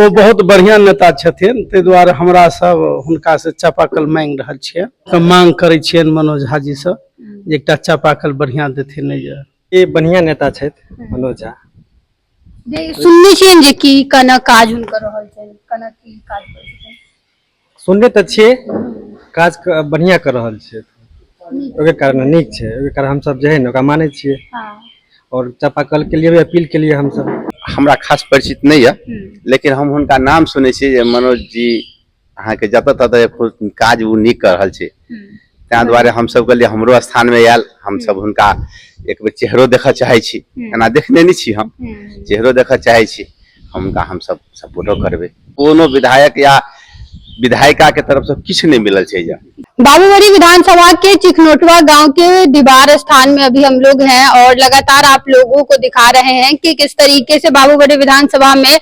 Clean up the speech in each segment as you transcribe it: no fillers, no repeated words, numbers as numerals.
वो बहुत बढ़िया नेता छथिन, ते द्वारे हमरा सब हुनका से चापाकल मांग रहल छियै, मांग करै छियनि मनोज झा जी से जे एकटा चापाकल बढ़िया देथिन। ये बढ़िया नेता छथि मनोज झा। जे सुनने छियनि जे की कना काज हुनकर रहल छनि, कना की काज करै छथिन। सुनने तऽ छियै काज बढ़िया कर रहल छै, ओके कारण नीक छै, ओके कारण हम सब जे है न ओकरा मानै छियै। और चापाकल के लिए भी अपील के लिए हम सब हमरा खास परिचित नहीं है, लेकिन हम उनका नाम सुने छी जे मनोज जी अहाँ के जत तत काज वो नीक कर रहल छै, ताहि दुआरे हम सब के लिए हमरो स्थान में आयल, हम सब हुनका एक बेर चेहरो देखऽ चाहे छी, एना देखने नहीं छी, हम चेहरो देखऽ चाहे छी, हुनका हम सब सपोर्टो करबे। कोनो विधायक या विधायिका के तरफ से किछ नहीं मिलल छै। बाबूगढ़ी विधानसभा के चिकनोटवा गांव के दीवार स्थान में अभी हम लोग हैं और लगातार आप लोगों को दिखा रहे हैं कि किस तरीके से बाबूगढ़ी विधानसभा में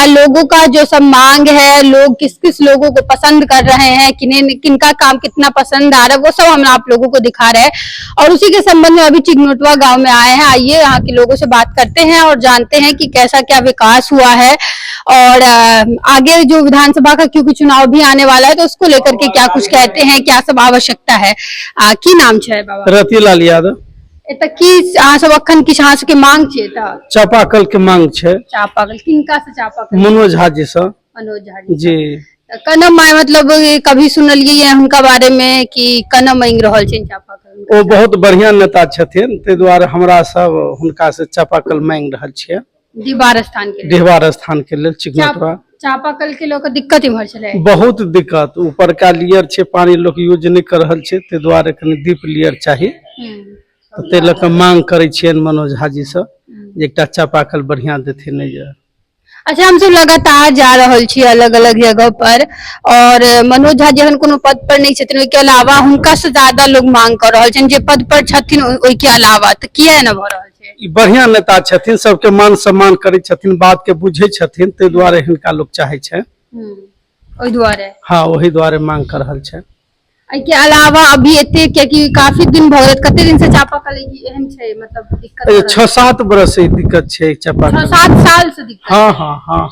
लोगों का जो सब मांग है, लोग किस किस लोगों को पसंद कर रहे हैं, किनका काम कितना पसंद आ रहा है, वो सब हम आप लोगों को दिखा रहे हैं। और उसी के संबंध में अभी चिकनोटवा गाँव में आए हैं। आइए यहाँ के लोगों से बात करते हैं और जानते हैं कि कैसा क्या विकास हुआ है और आगे जो विधानसभा का क्योंकि चुनाव भी आने वाला है तो उसको लेकर के क्या कुछ कहते हैं, क्या सब आवश्यकता है। की नाम छै बाबा? रतिलाल यादव। एत की अहाँ सब अखन किछ अहाँ सबके मांग छै? त चापाकल के मांग छै। चापाकल किनका से? चापाकल मनोज झा जी से। मनोज झा जी। कना मतलब कभी सुनलिए है हुनका बारे में कि कना मांग रहल छै चापाकल? वो बहुत बढ़िया नेता छथिन, ते द्वारे हमरा सब हुनका से चापाकल मांग रहल छियै। दीवार स्थान के दीवार स्थान के लिए चिकनोटवा चापाकल के लोग दिक्कत इम्हर छले, बहुत दिक्कत। ऊपर का लेयर छे, पानी लोग यूज नहीं कर रहल छे, ते द्वारे कनी डीप लेयर चाहिए, तो ते लक मांग करे छियन मनोज झा जी से जे एकटा चापाकल बढ़िया देथिन। अच्छा, हम सब लगातार जा रहल छी अलग अलग जगह पर और मनोज झा जहन कोनो पद पर नहीं छथिन, ओके अलावा हुनका से ज्यादा लोग मांग कर रहल छन जे पद पर छथिन, ओइ के अलावा त किया न भ रहल छै? बढ़िया नेता छथिन, सबके मान सम्मान करे छथिन, बात के बुझे छथिन, ते द्वारे हिनका लोग चाहे छै। ओइ द्वारे हाँ, वही द्वारे मांग कर रहल छै। एहि के अलावा अभी एते कि काफी दिन भ गेल, कते दिन से चापाकल एहन छै, मतलब दिक्कत 6-7 बरस से दिक्कत छै चापाकल। 6-7 साल से दिक्कत? हाँ हाँ हाँ।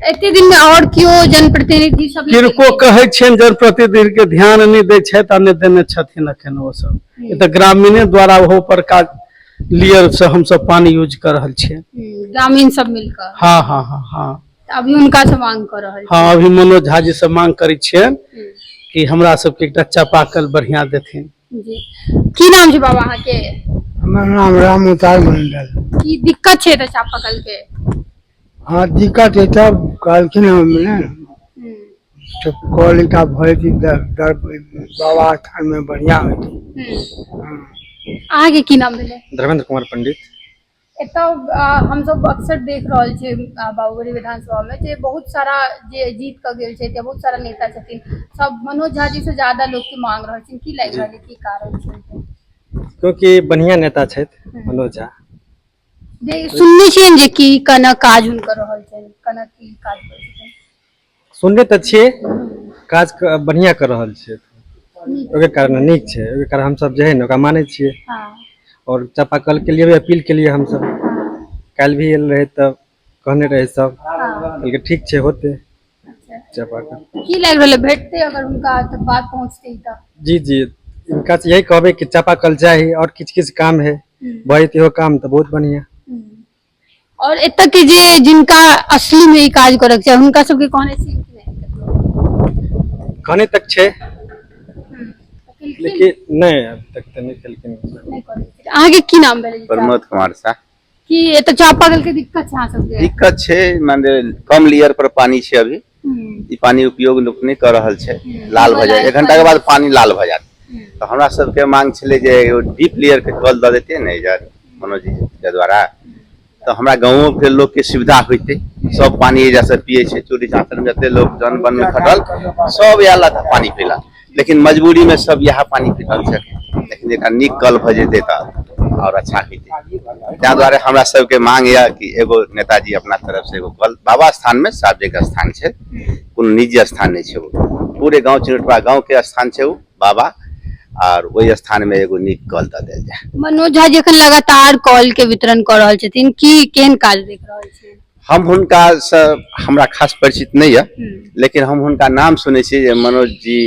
एते दिन में और क्यों जनप्रतिनिधि सब किनको कहे छियन जनप्रतिनिधि के ध्यान नहीं दे छै, त नहीं देने छथिन अखन वो सब। ये त ग्रामीणे द्वारा वो प्रकार लेयर से हम सब पानी यूज कर रहल छियै, ग्रामीण सब मिलकर। हाँ हाँ हाँ हाँ। अभी उनका से मांग कर रहल छै? हाँ, अभी मनोज झा जी से मांग करे छियन कि हमरा सबके एकटा चापाकल बढ़िया देथिन। जी। की नाम छै बाबा अहाँ के? हमर नाम राम अवतार मंडल। की दिक्कत छै त चापाकल के? हाँ, दिक्कत है तब कहलखिन हमने तो कॉल का भय बाबा स्थान में बढ़िया होती। अहाँ के की नाम भेले? धर्मेंद्र कुमार पंडित। एतौ हम सब अक्सर देख रहल छी बाबूगढ़ी विधानसभा में जे बहुत सारा जे जीत क गेल छै, बहुत सारा नेता छथिन, सब मनोज झा जी से ज्यादा लोग के मांग रहल छथिन। की लागि रहल है, की कारण छै? क्योंकि बढ़िया नेता छथि मनोज झा। जे सुनने छियन जे की कना काज हुनकर रहल छनि, कना की काज करै छथिन। सुनने तऽ छियै काज बढ़िया कर रहल छै, ओके कारण नीक छै, ओके कारण हम सब जे है न ओकरा मानै छियै। और चापाकल के लिए भी अपील के लिए हम सब कल भी आयल रहे तब कहने रहे सब कि ठीक छै होते चापाकल। की लागि रहल भेटते अगर उनका तक बात पहुंचते त? जी जी, इनका यही कहबे कि चापाकल चाहिए और किछ काम है भइते हो काम तो बहुत बढ़िया। और एत के जे जिनका असली में ई काज करे छै हुनका सबके कहने छी कि नहीं? कहने तक छै लेकिन नहीं अब तक तो नहीं केलखिन। अहाँ के की नाम भेलै? प्रमोद कुमार शाह। कि एत चापाकल के दिक्कत छै? अहाँ सबके दिक्कत छै, माने कम लेयर पर पानी छै अभी, ई पानी उपयोग लोग नहीं कर रहल छै, लाल भ जाए, 1 घंटा के बाद पानी लाल भ जात। तो हमरा सबके मांग छले जे डीप लेयर के कल द देते न इधर मनोज जी के द्वारा, तो हमरा गाँवों के लोग के सुविधा होते। सब पानी एजा से पिए छै, चोरी चातर में जते लोग जन बन में खटल सब यहाँ था पानी पीला, लेकिन मजबूरी में सब यहाँ पानी पीटल छै। लेकिन एक नीक कल भ जेते और अच्छा होते। त्या द्वारे हमरा सबके मांग है कि एगो नेताजी अपना तरफ से एगो कल बाबा स्थान में सार्वजनिक स्थान छै, कोनो निजी स्थान नहीं छै, पूरे गाँव चिनोटवा गाँव के स्थान छै बाबा, और वही स्थान में एगो नीक कल द देल जाए। मनोज झा जखन लगातार कॉल के वितरण कर रहल छथिन, की केहन काज देख रहल छी? हम हुनका से हमरा खास परिचित नहीं है, लेकिन हम हुनका नाम सुने छी जे मनोज जी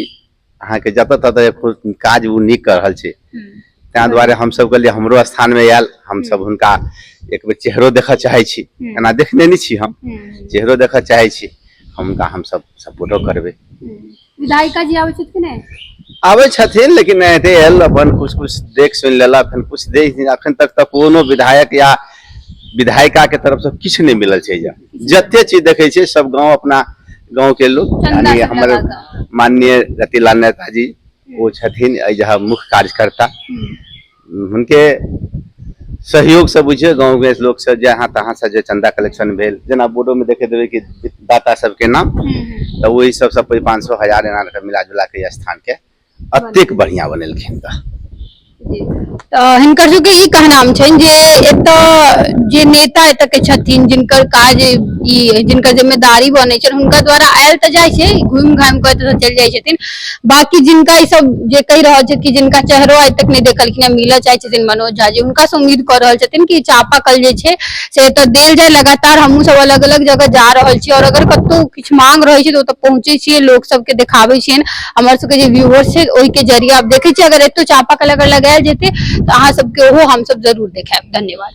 अहाँ के जतऽ ततऽ काज वो नीक कर रहल छै, ताहि दुआरे हम सब कहलिए हमरो स्थान में आयल, हम सब हुनका एक बेर चेहरो देखऽ चाहे छी, एना देखने नहीं छी, हम चेहरो देखऽ चाहे छी, हुनका हम सब सपोर्टो करबे। विधायिका जी आबै छथि कि नहीं? आबै छथिन, लेकिन एते आयल अपन कुछ कुछ देख सुन लेला, फिर कुछ देख अखन तक तो कोनो विधायक या विधायिका के तरफ से किछ नहीं मिलल छै। जते चीज देखे छै सब गांव अपना गांव के लोग, यानी हमारे माननीय रतिलाल नेताजी वो छथिन जहाँ मुख्य कार्यकर्ता, उनके सहयोग से बुझे गांव के लोग से जहाँ तहाँ से चंदा कलेक्शन भेल, जना बोर्डो में देखे देवे कि दाता सबके नाम, तो वही सब 500,000 एना मिला जुला के स्थान के अत्यंत बढ़िया बनेलखिन। तो हिनकर जो के ई कहनाम छन जे एतऽ जे नेता एतऽ के छथिन जिनकर काज ई जिनकर जिम्मेदारी बने छन हुनका द्वारा आयल त जाय छै, घूम घाम के एतऽ चल जाय छथिन, बाकी जिनका ई सब जे कहि रहल छै कि जिनका चेहरो आइ तक नहीं देखलखिन मिलऽ चाहे छथिन मनोज झा जी, हुनका से उम्मीद कर रहल छथिन कि चापाकल जे छै से एतऽ देल जाय। लगातार हमहू सब अलग अलग जगह जा रहल छी और अगर कतौ किछ मांग रहे छै तो ओतऽ पहुंचे छियै, लोग सबके देखाबै छियन, हमर सबके जे व्यूअर्स छै ओहि के जरिए आप देखे छियै। अगर एतो चापाकल अगर लगायल जेते तो अहाँ सबके ओहो हम सब जरूर देखाएब। धन्यवाद।